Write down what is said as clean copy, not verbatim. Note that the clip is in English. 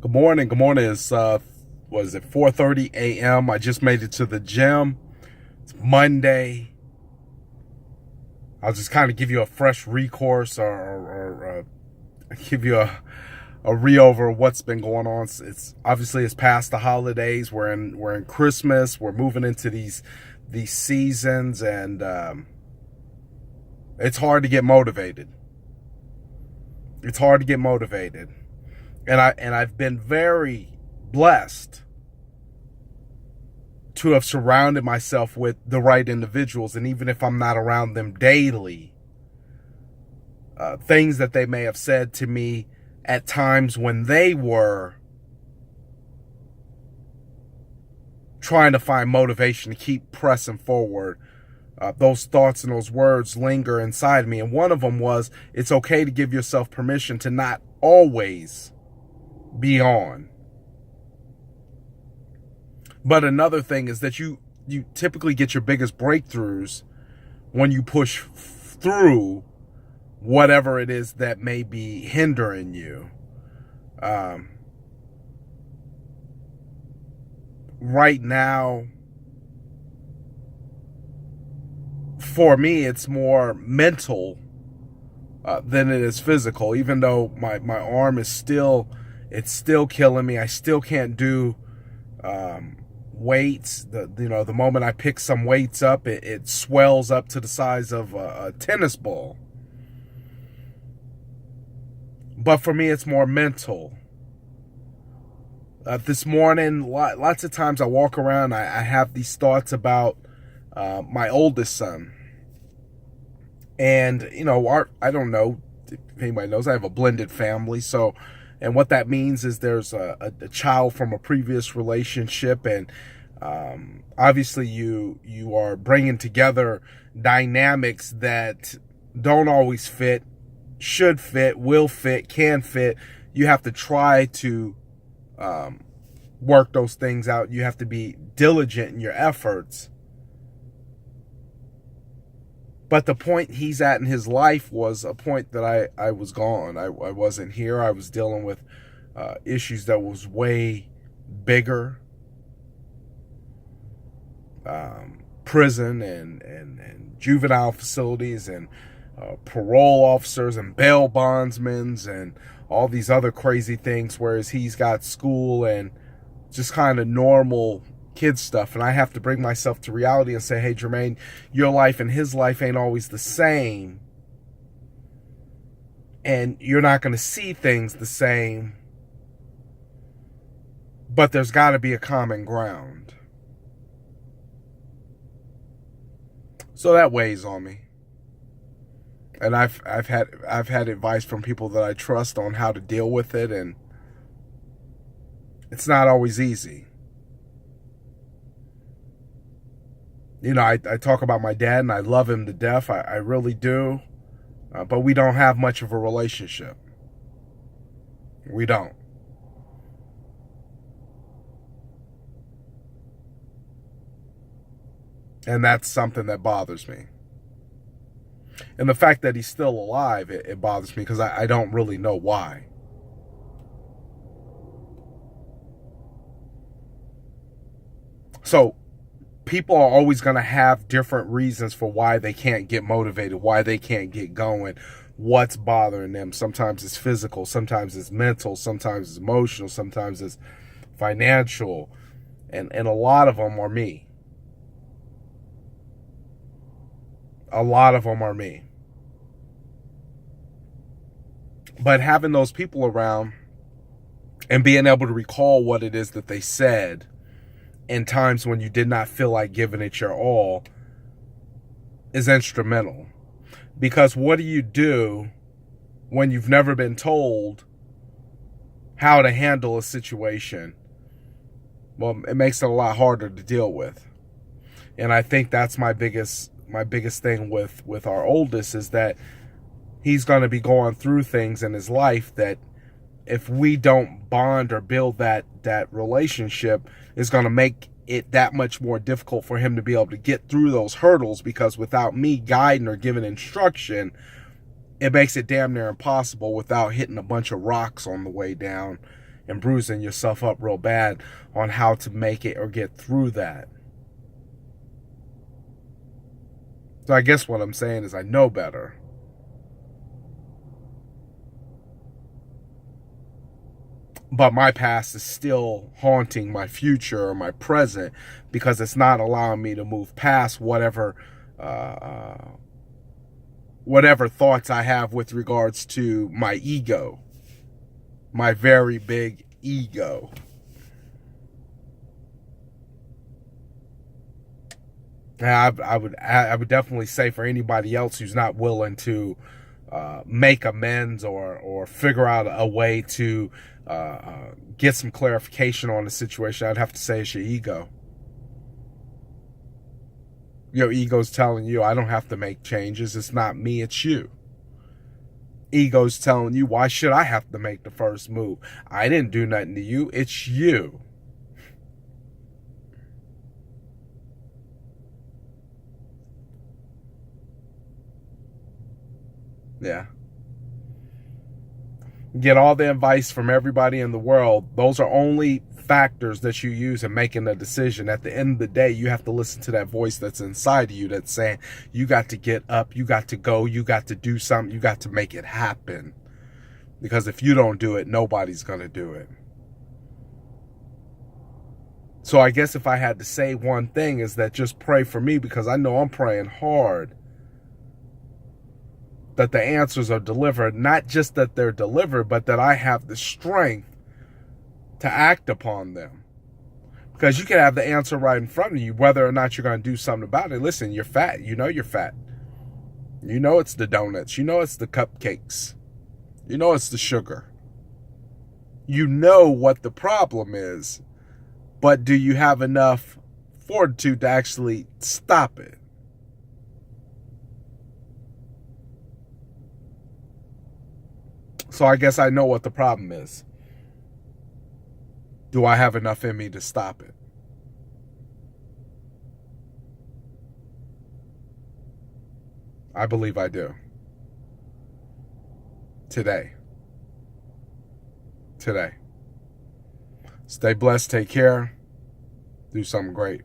Good morning. Good morning. It's was it 4:30 a.m. I just made it to the gym. It's Monday. I'll just kind of give you a fresh recourse or give you a re-over of what's been going on. It's obviously it's past the holidays. We're in Christmas. We're moving into these seasons, and it's hard to get motivated. It's hard to get motivated. And I've been very blessed to have surrounded myself with the right individuals, and even if I'm not around them daily, things that they may have said to me at times when they were trying to find motivation to keep pressing forward, those thoughts and those words linger inside me. And one of them was, it's okay to give yourself permission to not always be on. But another thing is that you typically get your biggest breakthroughs when you push through whatever it is that may be hindering you. Right now, for me, it's more mental than it is physical. Even though my arm is still killing me. I still can't do weights. The moment I pick some weights up, it swells up to the size of a tennis ball. But for me, it's more mental. This morning, lots of times I walk around, I have these thoughts about my oldest son. And, I don't know if anybody knows, I have a blended family. And what that means is there's a child from a previous relationship, and obviously you are bringing together dynamics that don't always fit, should fit, will fit, can fit. You have to try to work those things out. You have to be diligent in your efforts. But the point he's at in his life was a point that I was gone. I wasn't here. I was dealing with issues that was way bigger. Prison and juvenile facilities and parole officers and bail bondsmen and all these other crazy things, whereas he's got school and just kind of normal kid stuff. And I have to bring myself to reality and say, hey, Jermaine, your life and his life ain't always the same. And you're not going to see things the same. But there's got to be a common ground. So that weighs on me. And I've had advice from people that I trust on how to deal with it, and it's not always easy. I talk about my dad, and I love him to death. I really do. But we don't have much of a relationship. We don't. And that's something that bothers me. And the fact that he's still alive, it bothers me because I don't really know why. So people are always going to have different reasons for why they can't get motivated, why they can't get going, what's bothering them. Sometimes it's physical, sometimes it's mental, sometimes it's emotional, sometimes it's financial. And a lot of them are me. A lot of them are me. But having those people around and being able to recall what it is that they said in times when you did not feel like giving it your all is instrumental. Because what do you do when you've never been told how to handle a situation? Well, it makes it a lot harder to deal with. And I think that's my biggest thing with our oldest, is that he's going to be going through things in his life that if we don't bond or build that relationship, is going to make it that much more difficult for him to be able to get through those hurdles, because without me guiding or giving instruction, it makes it damn near impossible without hitting a bunch of rocks on the way down and bruising yourself up real bad on how to make it or get through that. So I guess what I'm saying is I know better. But my past is still haunting my future or my present because it's not allowing me to move past whatever whatever thoughts I have with regards to my ego, my very big ego. And I would definitely say for anybody else who's not willing to make amends or figure out a way to get some clarification on the situation, I'd have to say it's your ego. Your ego's telling you, I don't have to make changes. It's not me, it's you. Ego's telling you, why should I have to make the first move? I didn't do nothing to you. It's you. Yeah. Get all the advice from everybody in the world. Those are only factors that you use in making a decision. At the end of the day, you have to listen to that voice that's inside of you that's saying, you got to get up, you got to go, you got to do something, you got to make it happen. Because if you don't do it, nobody's going to do it. So I guess if I had to say one thing is that just pray for me, because I know I'm praying hard that the answers are delivered. Not just that they're delivered, but that I have the strength to act upon them. Because you can have the answer right in front of you, whether or not you're going to do something about it. Listen, you're fat. You know you're fat. You know it's the donuts. You know it's the cupcakes. You know it's the sugar. You know what the problem is. But do you have enough fortitude to actually stop it? So I guess I know what the problem is. Do I have enough in me to stop it? I believe I do. Today. Stay blessed. Take care. Do something great.